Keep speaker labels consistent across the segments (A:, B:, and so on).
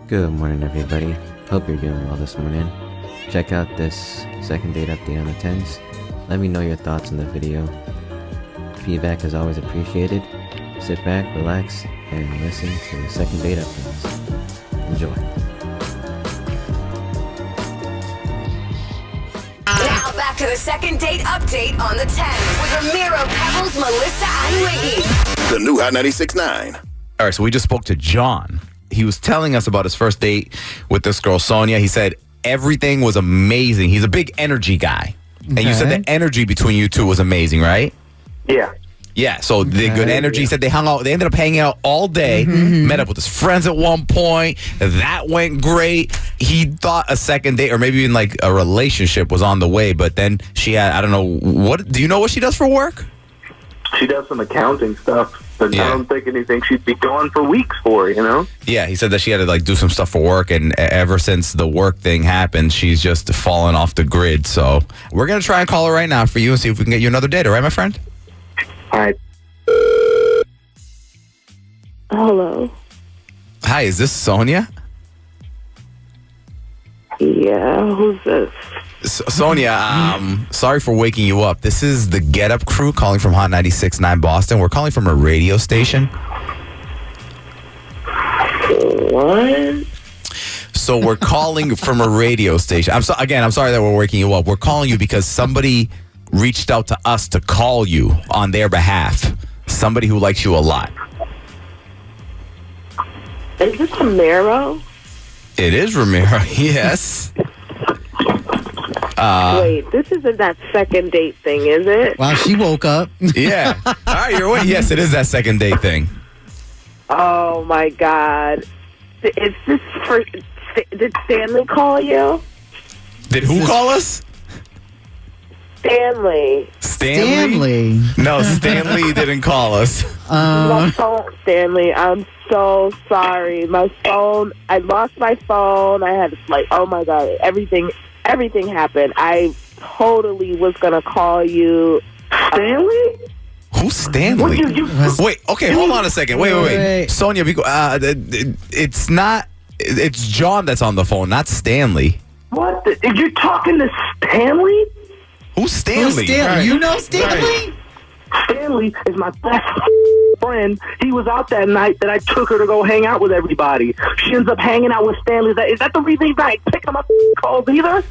A: Good morning, everybody. Hope you're doing well this morning. Check out this second date update on the 10s. Let me know your thoughts on the video. Feedback is always appreciated. Sit back, relax, and listen to the second date updates. Enjoy.
B: Now back to the second date update on the 10s with Ramiro, Pebbles, Melissa, and Wiggy.
C: The new Hot 96.9.
D: All right, so we just spoke to John. He was telling us about his first date with this girl, Sonia. He said everything was amazing. He's a big energy guy. And you said the energy between you two was amazing, right?
E: Yeah.
D: Yeah, so the good energy. He said they hung out. They ended up hanging out all day. Met up with his friends at one point. That went great. He thought a second date or maybe even like a relationship was on the way. But then she had, I don't know, what, do you know what she does for work?
E: She does some accounting stuff. But
D: Yeah.
E: I don't think anything she'd be gone for weeks for, you know?
D: Yeah, he said that she had to like do some stuff for work, and ever since the work thing happened, she's just fallen off the grid. So we're gonna try and call her right now for you and see if we can get you another date. All right, my friend?
E: All right.
F: Hello.
D: Hi, is this Sonia?
F: Yeah, who's this?
D: Sonia, sorry for waking you up. This is the Get Up crew calling from Hot 96.9 Boston. We're calling from a radio station.
F: What?
D: So we're calling from a radio station. I'm sorry that we're waking you up. We're calling you because somebody reached out to us to call you on their behalf. Somebody who likes you a lot.
F: Is this Ramiro?
D: It is Ramiro, yes.
F: Wait, this isn't that second date thing, is it?
G: Wow, she woke up.
D: Yeah. All right, you're awake. Yes, it is that second date thing.
F: Oh my God. Is this for... Did Stanley call you?
D: Did who call us?
F: Stanley.
D: Stanley? No, Stanley didn't call us.
F: My phone, Stanley, I'm so sorry. My phone, I lost my phone. I had, like, oh my God, everything happened. I totally was going to call you.
E: Stanley?
D: Who's Stanley? Wait, okay, hold on a second. Wait. Sonia, it's not, it's John that's on the phone, not Stanley.
E: What? You're talking to Stanley?
D: Who's Stanley?
G: Stanley? You know Stanley?
E: Stanley is my best friend. He was out that night that I took her to go hang out with everybody. She ends up hanging out with Stanley. Is that the reason he's not picking up calls either?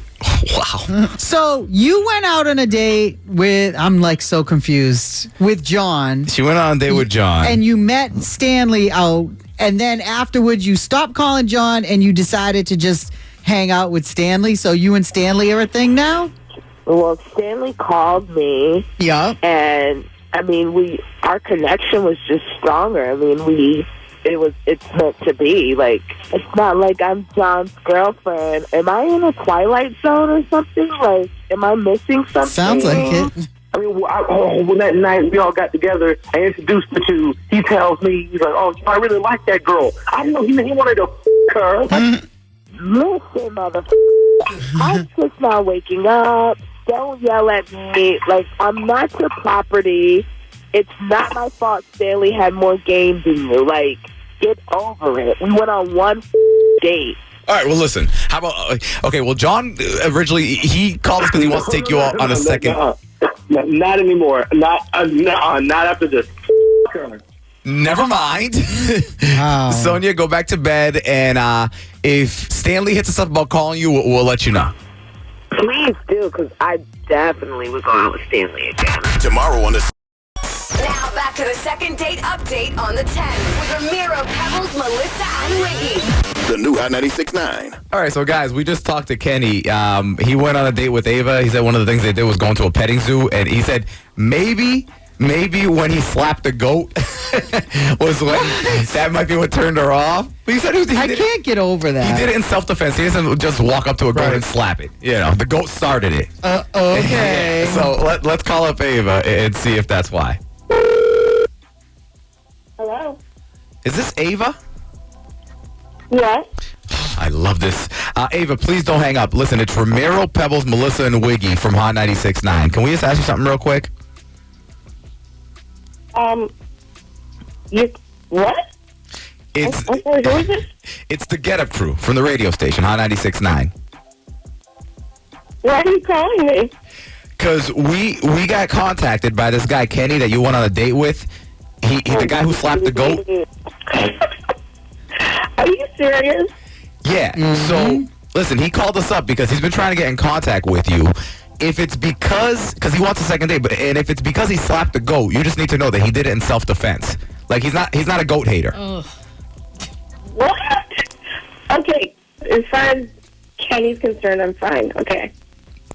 D: Wow.
G: So you went out on a date with, I'm like so confused, with John.
D: She went on a date with John.
G: And you met Stanley out. And then afterwards you stopped calling John and you decided to just hang out with Stanley. So you and Stanley are a thing now?
F: Well, Stanley called me.
G: Yeah.
F: And I mean, our connection was just stronger. I mean, it's meant to be. Like, it's not like I'm John's girlfriend. Am I in a Twilight Zone or something? Like, am I missing something?
G: Sounds like it.
E: I mean, when that night we all got together, I introduced the two. He tells me, he's like, oh, I really like that girl. I didn't know he wanted to her.
F: Listen, motherfucker. I'm just now waking up. Don't yell at me. Like, I'm not your property. It's not my fault Stanley had more game than you. Like, get over it. We went on one date.
D: All right, well, listen. How about, okay, well, John originally, he called us because he wants to take you out on a second.
E: Not anymore. Not after this.
D: Never mind.
G: Wow.
D: Sonia, go back to bed, and if Stanley hits us up about calling you, we'll let you know.
F: Please do, because I definitely was going out with Stanley again.
C: Tomorrow on the...
B: Now back to the second date update on the 10s with Ramiro, Pebbles, Melissa, and Wiggy.
C: The new Hot 96.9.
D: All right, so guys, we just talked to Kenny. He went on a date with Ava. He said one of the things they did was going to a petting zoo, and he said maybe when he slapped a goat was when that might be what turned her off. But he said
G: I can't get over that.
D: He did it in self-defense. He doesn't just walk up to a goat and slap it. You know, the goat started it.
G: Okay.
D: So let's call up Ava and see if that's why.
F: Hello?
D: Is this Ava?
F: Yes?
D: I love this. Ava, please don't hang up. Listen, it's Ramiro, Pebbles, Melissa, and Wiggy from Hot 96.9. Can we just ask you something real quick?
F: You what?
D: It's
F: I'm sorry, who is this?
D: it's the Get Up Crew from the radio station, Hot 96.9.
F: Why are you calling me?
D: Because we got contacted by this guy, Kenny, that you went on a date with. He the guy who slapped the goat.
F: Are you serious?
D: Yeah. So, listen, he called us up because he's been trying to get in contact with you. If it's because he wants a second date, and if it's because he slapped the goat, you just need to know that he did it in self-defense. Like, he's not a goat hater.
F: What? Okay, as far as Kenny's concerned, I'm fine. Okay.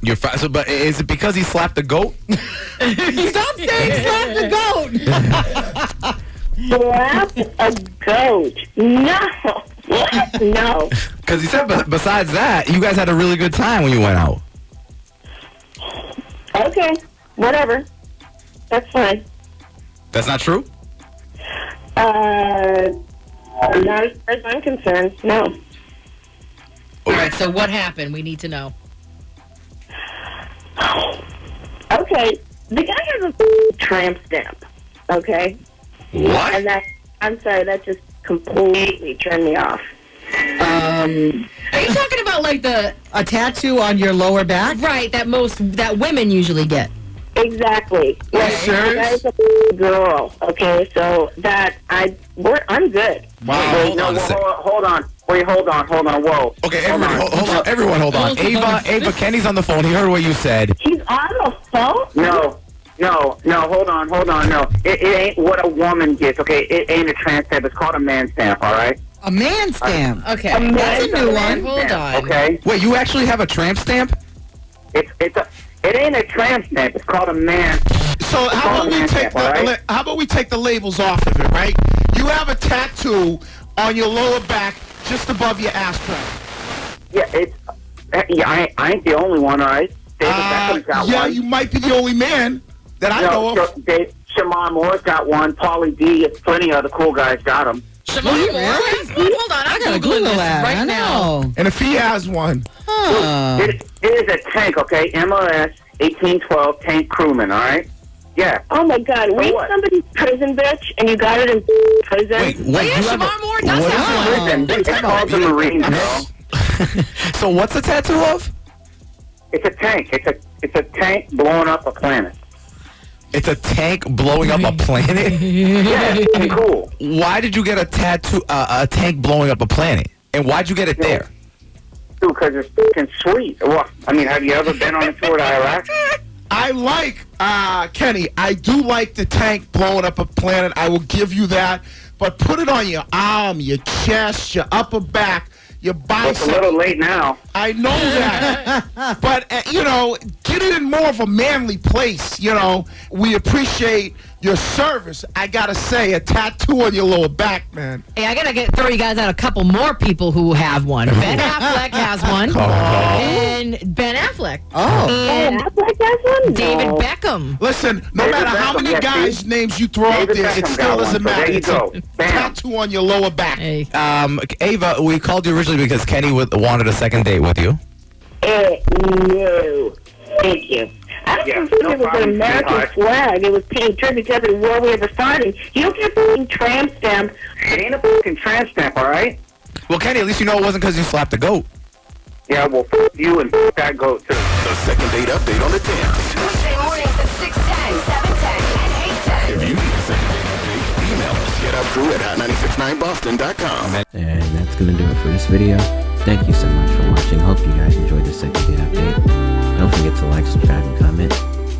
D: You're fine. So, but is it because he slapped the goat?
G: Stop saying slap the goat.
F: Slap a goat? No. What? No.
D: Because he said, besides that, you guys had a really good time when you went out.
F: Okay, whatever. That's fine.
D: That's not true?
F: Not as far as I'm concerned, no.
H: All right, so what happened? We need to know.
F: Okay, the guy has a tramp stamp, okay?
D: What?
F: And I'm sorry, that just completely turned me off.
H: Are you talking about like
G: A tattoo on your lower back?
H: right, that women usually get?
F: Exactly. Like,
I: serious?
F: the guy's a girl, okay? So I'm good.
D: Wow.
E: Wait,
D: Hold
E: no,
D: on a sec.
E: hold on. Wait, hold on. Whoa.
D: Okay, everyone, hold on. Ava, Kenny's on the phone. He heard what you said.
F: He's on the phone?
E: No, hold on. No, it ain't what a woman gets, okay? It ain't a tramp stamp. It's called a man stamp, all right?
G: A man stamp.
H: Okay.
G: That's a new one.
H: Hold on.
E: Okay?
D: Wait, you actually have a tramp stamp?
E: It ain't a tramp stamp. It's called a man.
I: So how about we take the labels off of it, right? You have a tattoo on your lower back just above your ass crack.
E: I ain't the only one, all right? David Beckham's got one.
I: You might be the only man that I know of.
E: Shamar Moore's got one. Pauly D. Plenty of other cool guys got them.
H: Shamar Moore has one? Hold on, I'm
G: gotta
H: Googling this
G: that.
H: right
G: I
H: now.
G: know.
I: And if he has one,
E: It is a tank, okay? MLS 1812 tank crewman, all right? Yeah.
F: Oh my God! Were you
E: what?
F: somebody's prison bitch, and you got it in prison?
D: Wait,
H: Yeah,
D: you have
H: Shamar Moore does
D: what-
H: have one.
E: Listen, it's called the Marines, bro.
D: So what's the tattoo of?
E: It's a tank. It's a tank blowing up a planet.
D: It's a tank blowing up a planet?
E: Yeah, it's pretty cool.
D: Why did you get a tattoo, a tank blowing up a planet? And why'd you get it there?
E: Dude, because it's fucking sweet. Well, I mean, have you ever been on a tour to Iraq?
I: I like Kenny. I do like the tank blowing up a planet. I will give you that. But put it on your arm, your chest, your upper back, your
E: Well, it's a
I: bicep.
E: little late now.
I: I know that. But, get it in more of a manly place, We appreciate your service. I got to say, a tattoo on your lower back, man.
H: Hey, I gotta throw you guys out a couple more people who have one. Ben Affleck has one. And Ben Affleck.
G: Oh.
H: And
F: Affleck has one?
H: David
F: No.
H: Beckham.
I: Listen, no
E: David
I: matter how
E: Beckham,
I: many
E: yes,
I: guys'
E: Steve.
I: names you throw out
E: David
I: there, it
E: Beckham
I: still
E: got
I: doesn't
E: one, so
I: matter.
E: there you
I: It's
E: go.
I: a
E: Bam.
I: tattoo on your lower back.
H: Hey.
D: Ava, we called you originally because Kenny wanted a second date with you.
F: No. Thank you. I don't
E: Yeah,
F: think
E: no
F: it was
E: problem,
F: an American
E: sweetheart.
F: flag. It was paying tribute to every war we ever fought in. You don't get a fucking tramp stamp.
E: It ain't a fucking tramp stamp, all right?
D: Well, Kenny, at least you know it wasn't because you slapped the goat.
E: Yeah, well, f*** you and f*** that goat, too.
C: The second date update on the 10s.
B: Weekday mornings at 6:10, 7:10, and 8:10.
C: If you need a second date update, email us getupcrew@hot969boston.com.
A: And that's gonna do it for this video. Thank you so much for watching. Hope you guys enjoyed the second date update. Don't forget to like, subscribe, and comment.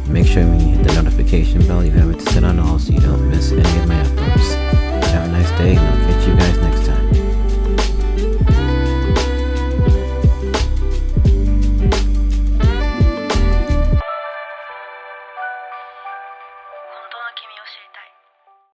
A: Make sure when you hit the notification bell, you have it set on all so you don't miss any of my uploads. Have a nice day, and I'll catch you guys next time.